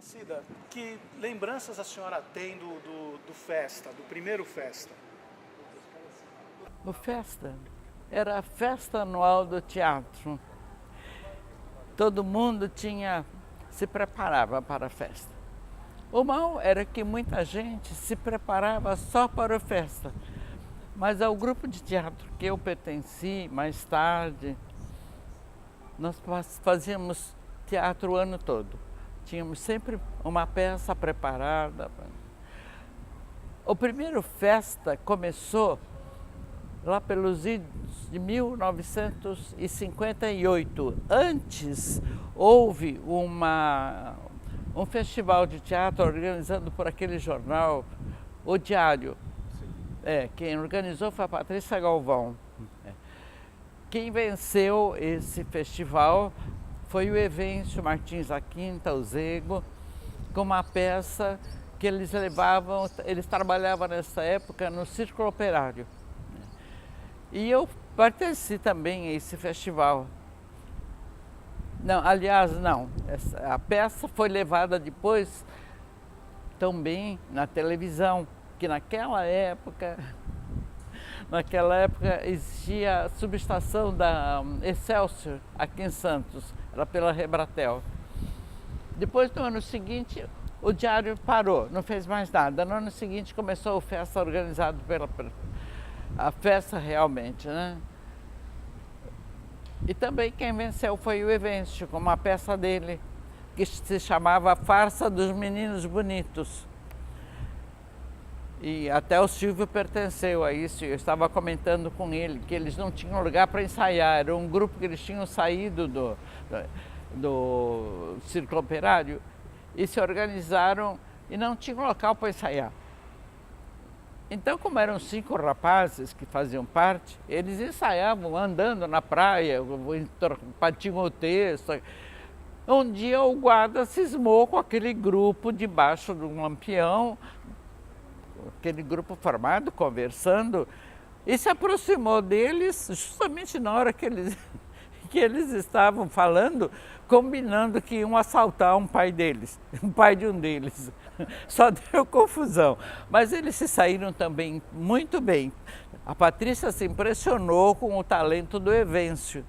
Cida, que lembranças a senhora tem do Festa, do primeiro Festa? O Festa era a festa anual do teatro. Todo mundo se preparava para a festa. O mal era que muita gente se preparava só para a festa. Mas ao grupo de teatro que eu pertenci, mais tarde, nós fazíamos teatro o ano todo. Tínhamos sempre uma peça preparada. O primeiro Festa começou lá pelos idos de 1958. Antes houve um festival de teatro organizado por aquele jornal, O Diário. Quem organizou foi a Patrícia Galvão. Quem venceu esse festival foi o Evêncio Martins da Quinta, o Zego, com uma peça que eles trabalhavam nessa época no Círculo Operário. E eu pertenci também a esse festival. Não, aliás, não. A peça foi levada depois também na televisão, que naquela época existia a subestação da Excelsior aqui em Santos, era pela Rebratel. Depois, no ano seguinte, o Diário parou, não fez mais nada. No ano seguinte começou a festa organizada a festa realmente, né? E também quem venceu foi o Evêncio, com uma peça dele, que se chamava Farsa dos Meninos Bonitos. E até o Silvio pertenceu a isso. Eu estava comentando com ele que eles não tinham lugar para ensaiar. Era um grupo que eles tinham saído do Círculo Operário e se organizaram e não tinham local para ensaiar. Então, como eram 5 rapazes que faziam parte, eles ensaiavam andando na praia, batiam o texto. Um dia o guarda cismou com aquele grupo debaixo de um lampião, aquele grupo formado, conversando, e se aproximou deles justamente na hora que eles estavam falando, combinando que iam assaltar um pai deles, um pai de um deles. Só deu confusão. Mas eles se saíram também muito bem. A Patrícia se impressionou com o talento do Evêncio.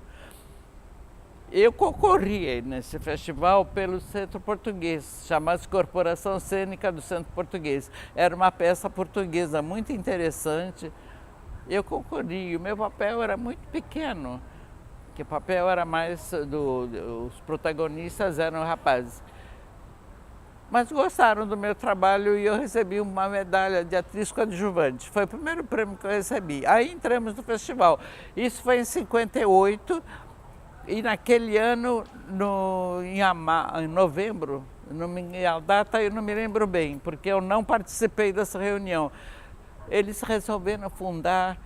Eu concorri nesse festival pelo Centro Português, chamado Corporação Cênica do Centro Português. Era uma peça portuguesa muito interessante. Eu concorri, o meu papel era muito pequeno, que o papel era mais os protagonistas eram rapazes. Mas gostaram do meu trabalho e eu recebi uma medalha de atriz coadjuvante. Foi o primeiro prêmio que eu recebi. Aí entramos no festival. Isso foi em 58 e naquele ano, em novembro, a data eu não me lembro bem, porque eu não participei dessa reunião. Eles resolveram fundar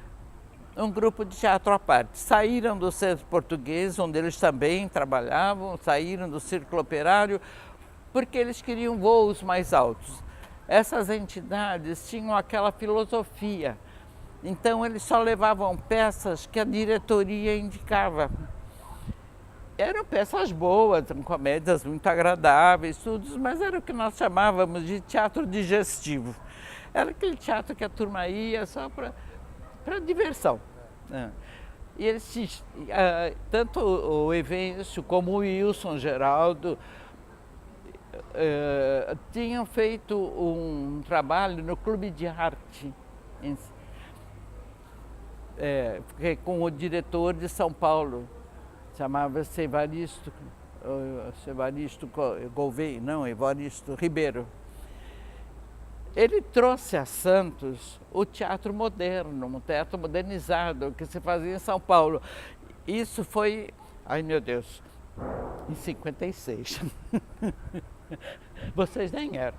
um grupo de teatro à parte. Saíram do Centro Português, onde eles também trabalhavam, saíram do Círculo Operário, porque eles queriam voos mais altos. Essas entidades tinham aquela filosofia, então eles só levavam peças que a diretoria indicava. Eram peças boas, comédias muito agradáveis, tudo, mas era o que nós chamávamos de teatro digestivo. Era aquele teatro que a turma ia só para diversão. E eles, tanto o Evêncio como o Wilson Geraldo, tinham feito um trabalho no Clube de Arte, com o diretor de São Paulo, chamava-se Evaristo Gouveia, não, Evaristo Ribeiro. Ele trouxe a Santos o teatro moderno, um teatro modernizado que se fazia em São Paulo. Isso foi, ai meu Deus, em 56. Vocês nem eram.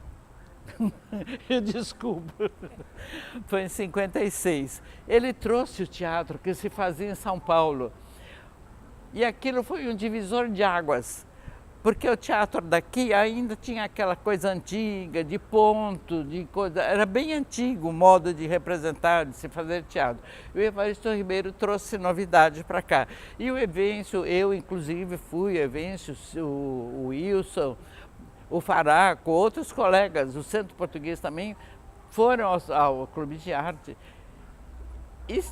Eu desculpo. Foi em 56. Ele trouxe o teatro que se fazia em São Paulo. E aquilo foi um divisor de águas, porque o teatro daqui ainda tinha aquela coisa antiga, de ponto, de coisa. Era bem antigo o modo de representar, de se fazer teatro. E o Evaristo Ribeiro trouxe novidades para cá. E o Evêncio, eu inclusive fui, o Evêncio, o Wilson, o Faraco, outros colegas do Centro Português também foram ao Clube de Arte e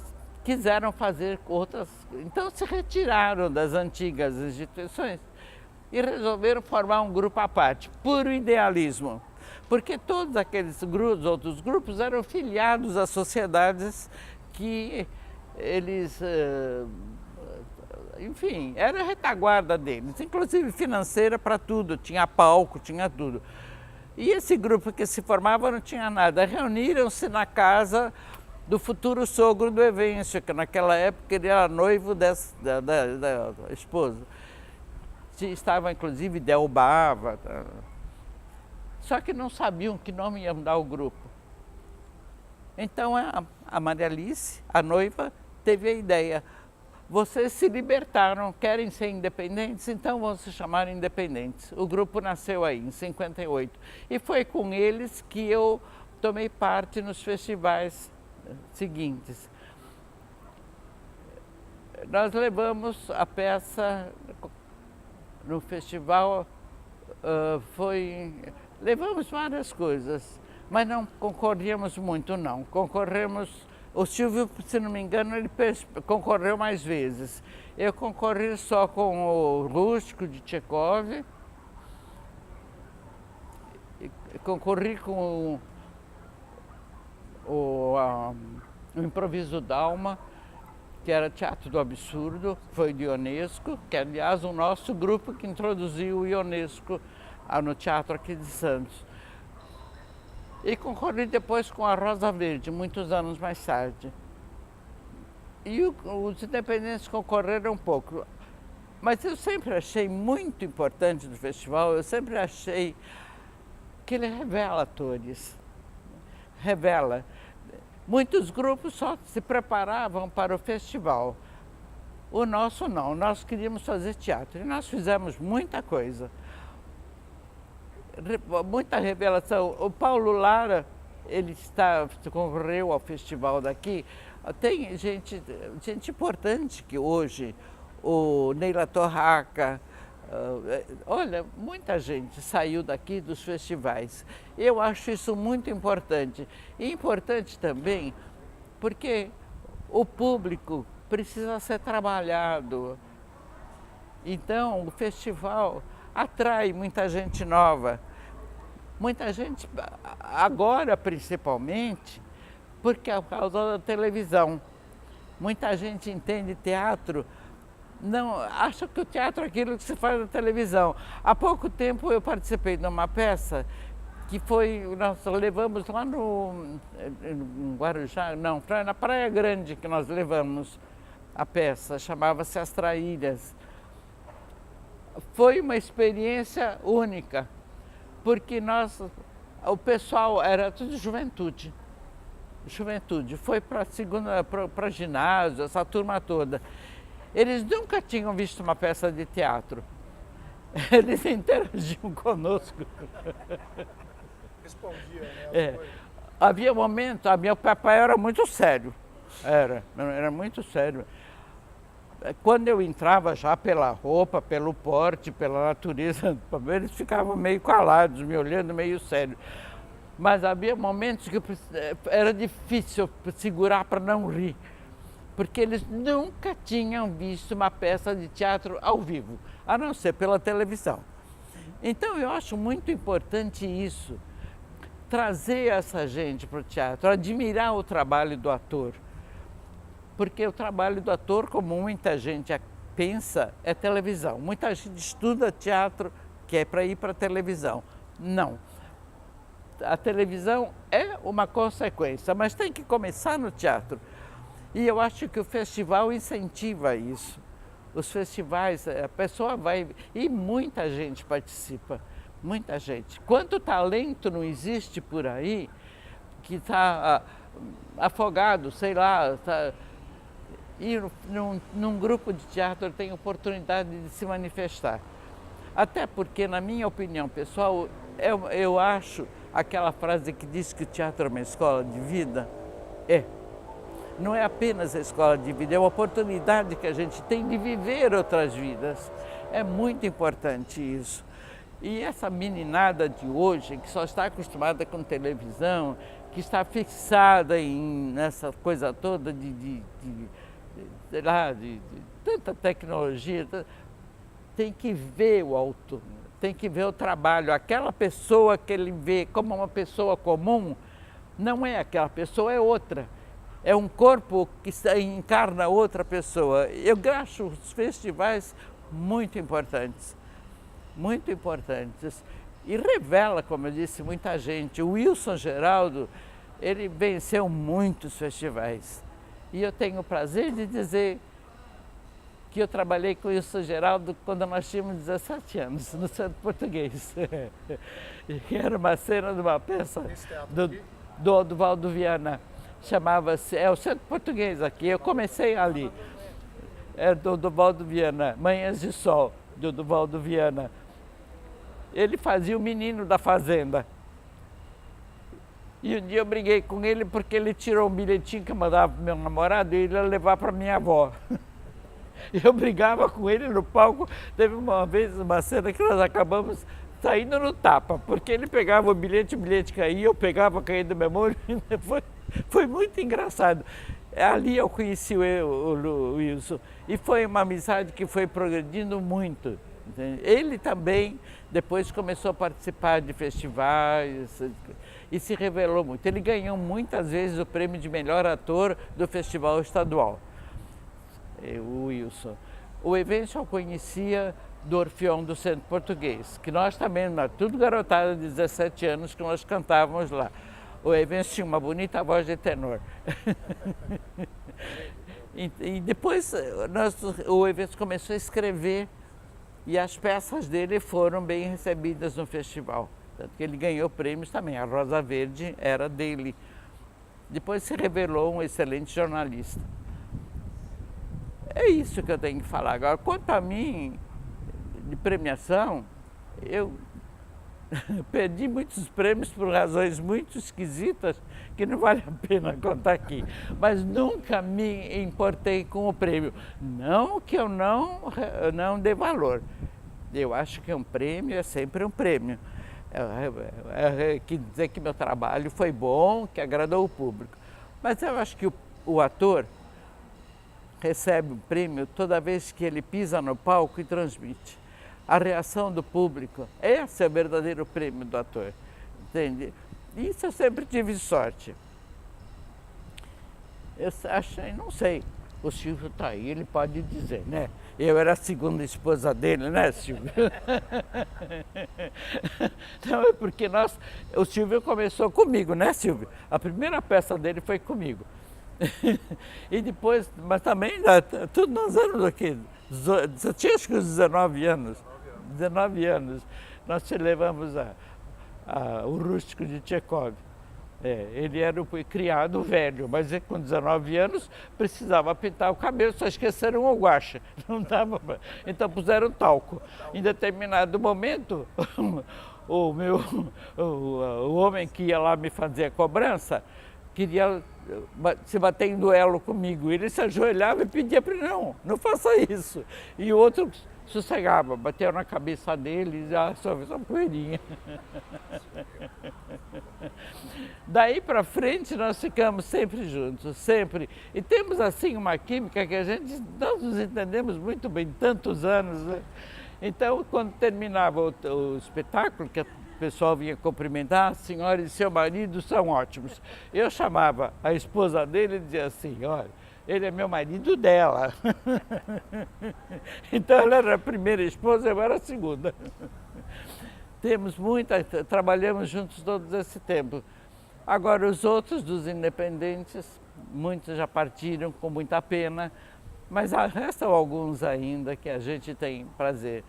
quiseram fazer outras. Então se retiraram das antigas instituições e resolveram formar um grupo à parte, puro idealismo. Porque todos aqueles outros grupos eram filiados a sociedades que eles, enfim, era a retaguarda deles, inclusive financeira para tudo, tinha palco, tinha tudo. E esse grupo que se formava não tinha nada, reuniram-se na casa do futuro sogro do Evencio, que naquela época ele era noivo da esposa. Estava inclusive Delbava, só que não sabiam que nome iam dar ao grupo. Então a Maria Alice, a noiva, teve a ideia: vocês se libertaram, querem ser independentes, então vão se chamar independentes. O grupo nasceu aí, em 58. E foi com eles que eu tomei parte nos festivais seguintes. Nós levamos a peça no festival, levamos várias coisas, mas não concorríamos muito, não. Concorremos, o Silvio, se não me engano, ele concorreu mais vezes. Eu concorri só com o Rústico de Tchekov, concorri com o Improviso Dalma, que era Teatro do Absurdo, foi de Ionesco, que aliás o nosso grupo que introduziu o Ionesco no teatro aqui de Santos. E concorri depois com a Rosa Verde, muitos anos mais tarde. E os independentes concorreram um pouco. Mas eu sempre achei muito importante do festival, eu sempre achei que ele revela atores. Revela. Muitos grupos só se preparavam para o festival. O nosso não, nós queríamos fazer teatro e nós fizemos muita coisa. Muita revelação. O Paulo Lara, ele concorreu ao festival daqui. Tem gente importante que hoje, o Neila Torraca, olha, muita gente saiu daqui dos festivais. Eu acho isso muito importante. E importante também porque o público precisa ser trabalhado. Então, o festival atrai muita gente nova. Muita gente, agora principalmente, porque é por causa da televisão. Muita gente entende teatro, não acha que o teatro é aquilo que se faz na televisão. Há pouco tempo eu participei de uma peça que nós levamos lá no Guarujá, não, na Praia Grande que nós levamos a peça, chamava-se As Traíras. Foi uma experiência única, porque o pessoal era tudo juventude, foi para ginásio, essa turma toda. Eles nunca tinham visto uma peça de teatro, eles interagiam conosco. Respondia, né? Havia momento, meu papai era muito sério, era muito sério. Quando eu entrava já pela roupa, pelo porte, pela natureza, eles ficavam meio calados, me olhando meio sério. Mas havia momentos que era difícil segurar para não rir, porque eles nunca tinham visto uma peça de teatro ao vivo, a não ser pela televisão. Então eu acho muito importante isso, trazer essa gente para o teatro, admirar o trabalho do ator. Porque o trabalho do ator, como muita gente pensa, é televisão. Muita gente estuda teatro que é para ir para a televisão. Não. A televisão é uma consequência, mas tem que começar no teatro. E eu acho que o festival incentiva isso. Os festivais, a pessoa vai... E muita gente participa, muita gente. Quanto talento não existe por aí que está afogado, sei lá... E num grupo de teatro tem oportunidade de se manifestar. Até porque, na minha opinião pessoal, eu acho aquela frase que diz que o teatro é uma escola de vida, não é apenas a escola de vida, é uma oportunidade que a gente tem de viver outras vidas. É muito importante isso. E essa meninada de hoje, que só está acostumada com televisão, que está fixada nessa coisa toda sei lá, de tanta tecnologia, tem que ver o autor, tem que ver o trabalho. Aquela pessoa que ele vê como uma pessoa comum, não é aquela pessoa, é outra. É um corpo que encarna outra pessoa. Eu acho os festivais muito importantes. Muito importantes. E revela, como eu disse, muita gente. O Wilson Geraldo, ele venceu muitos festivais. E eu tenho o prazer de dizer que eu trabalhei com o Wilson Geraldo quando nós tínhamos 17 anos, no Centro Português. E era uma cena de uma peça do Oduvaldo Viana. Chamava-se, é o Centro Português aqui, eu comecei ali. É do Oduvaldo Viana, Manhãs de Sol, do Oduvaldo Viana. Ele fazia o menino da fazenda. E um dia eu briguei com ele porque ele tirou um bilhetinho que eu mandava para o meu namorado e ele ia levar para minha avó. Eu brigava com ele no palco. Teve uma vez uma cena que nós acabamos saindo no tapa, porque ele pegava o bilhete caía, eu pegava, caía do meu olho. Foi muito engraçado. Ali eu conheci o Wilson e foi uma amizade que foi progredindo muito. Ele também depois começou a participar de festivais e se revelou muito. Ele ganhou muitas vezes o prêmio de melhor ator do Festival Estadual, o Wilson. O Evencio eu conhecia do Orfeão do Centro Português, que nós também, tudo garotada de 17 anos, que nós cantávamos lá. O Evencio tinha uma bonita voz de tenor. E depois o Evencio começou a escrever e as peças dele foram bem recebidas no festival. Tanto que ele ganhou prêmios também, a Rosa Verde era dele. Depois se revelou um excelente jornalista. É isso que eu tenho que falar. Agora, quanto a mim, de premiação, eu perdi muitos prêmios por razões muito esquisitas que não vale a pena contar aqui. Mas nunca me importei com o prêmio. Não que eu não dê valor. Eu acho que um prêmio é sempre um prêmio. Quer dizer que meu trabalho foi bom, que agradou o público. Mas eu acho que o ator recebe um prêmio toda vez que ele pisa no palco e transmite. A reação do público, esse é o verdadeiro prêmio do ator, entende? Isso eu sempre tive sorte. Eu achei, não sei, o Silvio está aí, ele pode dizer, né? Eu era a segunda esposa dele, né, Silvio? Não, é porque o Silvio começou comigo, né, Silvio? A primeira peça dele foi comigo. E depois, mas também, tudo nós éramos aqui, eu tinha acho que uns 19 anos. 19 anos, nós te levamos o Rústico de Tchekov. Ele era criado velho, mas com 19 anos precisava pintar o cabelo, só esqueceram o guache, não dava, então puseram talco. Em determinado momento, o homem que ia lá me fazer a cobrança queria se bater em duelo comigo. Ele se ajoelhava e pedia para ele, não faça isso. E o outro sossegava, bateu na cabeça dele e já só uma poeirinha. Daí para frente nós ficamos sempre juntos, sempre. E temos assim uma química que nós nos entendemos muito bem, tantos anos, né? Então, quando terminava o espetáculo, que o pessoal vinha cumprimentar, a senhora e seu marido são ótimos. Eu chamava a esposa dele e dizia assim, olha, ele é meu marido dela. Então ela era a primeira esposa, eu era a segunda. Trabalhamos juntos todo esse tempo. Agora os outros dos independentes, muitos já partiram com muita pena, mas restam alguns ainda que a gente tem prazer.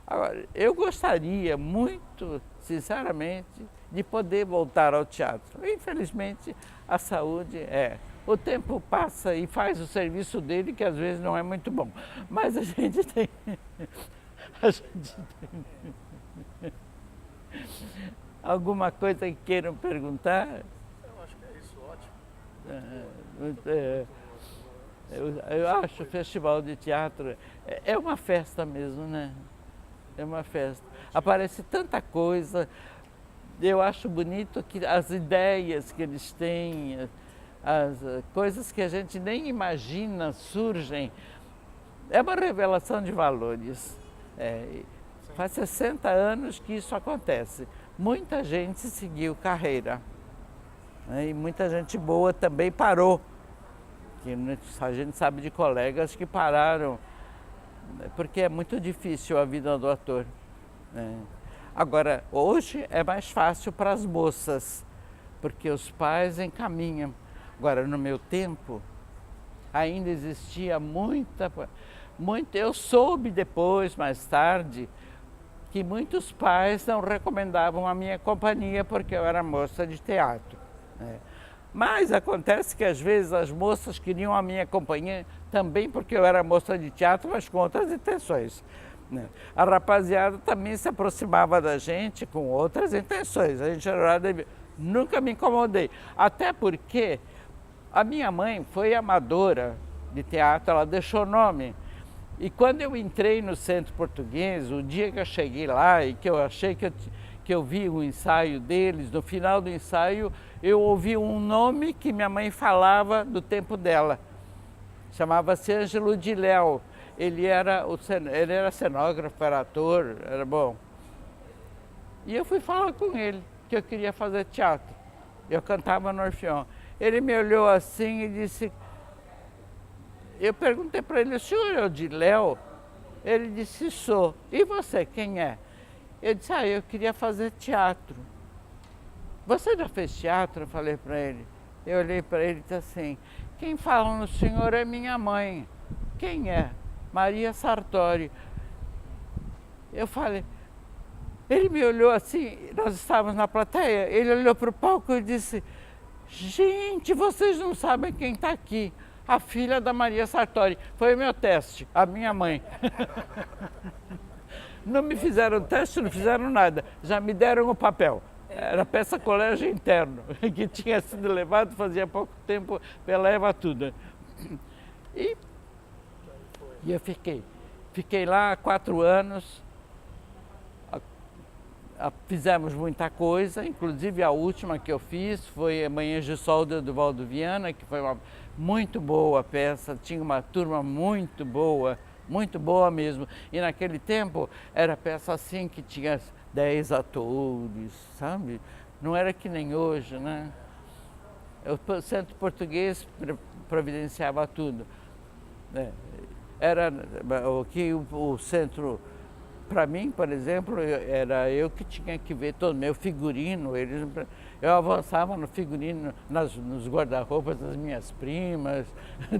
Agora, eu gostaria muito, sinceramente, de poder voltar ao teatro. Infelizmente, a saúde o tempo passa e faz o serviço dele, que às vezes não é muito bom. Mas a gente tem... Alguma coisa que queiram perguntar? Eu acho que é isso, ótimo. Eu acho o Festival de Teatro é uma festa mesmo, né? É uma festa. Aparece tanta coisa. Eu acho bonito que as ideias que eles têm, as coisas que a gente nem imagina surgem. É uma revelação de valores. Faz 60 anos que isso acontece. Muita gente seguiu carreira, né? E muita gente boa também parou. A gente sabe de colegas que pararam, porque é muito difícil a vida do ator, né? Agora, hoje é mais fácil para as moças, porque os pais encaminham. Agora, no meu tempo, ainda existia muita. Eu soube depois, mais tarde, que muitos pais não recomendavam a minha companhia porque eu era moça de teatro, né? Mas acontece que às vezes as moças queriam a minha companhia também porque eu era moça de teatro, mas com outras intenções, né? A rapaziada também se aproximava da gente com outras intenções. A gente nunca me incomodei, até porque a minha mãe foi amadora de teatro, ela deixou nome. E quando eu entrei no Centro Português, o dia que eu cheguei lá e que eu achei que eu vi o ensaio deles, no final do ensaio eu ouvi um nome que minha mãe falava do tempo dela. Chamava-se Ângelo de Léo. Ele era cenógrafo, era ator, era bom. E eu fui falar com ele que eu queria fazer teatro. Eu cantava no Orfeão. Ele me olhou assim e disse... Eu perguntei para ele, o senhor é o de Léo? Ele disse, sou. E você, quem é? Eu disse, eu queria fazer teatro. Você já fez teatro? Eu falei para ele. Eu olhei para ele e disse assim, quem fala no senhor é minha mãe. Quem é? Maria Sartori. Eu falei, ele me olhou assim, nós estávamos na plateia, ele olhou para o palco e disse, gente, vocês não sabem quem está aqui. A filha da Maria Sartori. Foi o meu teste, a minha mãe. Não me fizeram teste, não fizeram nada. Já me deram o papel. Era peça colégio interno, que tinha sido levado fazia pouco tempo pela Eva Tuda. E eu fiquei lá 4 anos. Fizemos muita coisa, inclusive a última que eu fiz foi Manhãs de Sol do Edovaldo Viana, que foi uma muito boa peça, tinha uma turma muito boa mesmo. E naquele tempo era peça assim que tinha 10 atores, sabe? Não era que nem hoje, né? O Centro Português providenciava tudo. Era o centro... Para mim, por exemplo, era eu que tinha que ver todo o meu figurino. Eu avançava no figurino, nos guarda-roupas das minhas primas.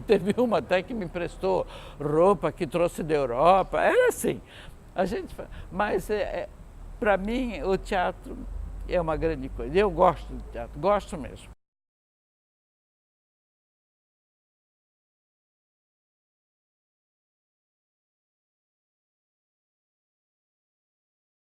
Teve uma até que me emprestou roupa que trouxe da Europa. Era assim. Mas para mim o teatro é uma grande coisa. Eu gosto do teatro, gosto mesmo.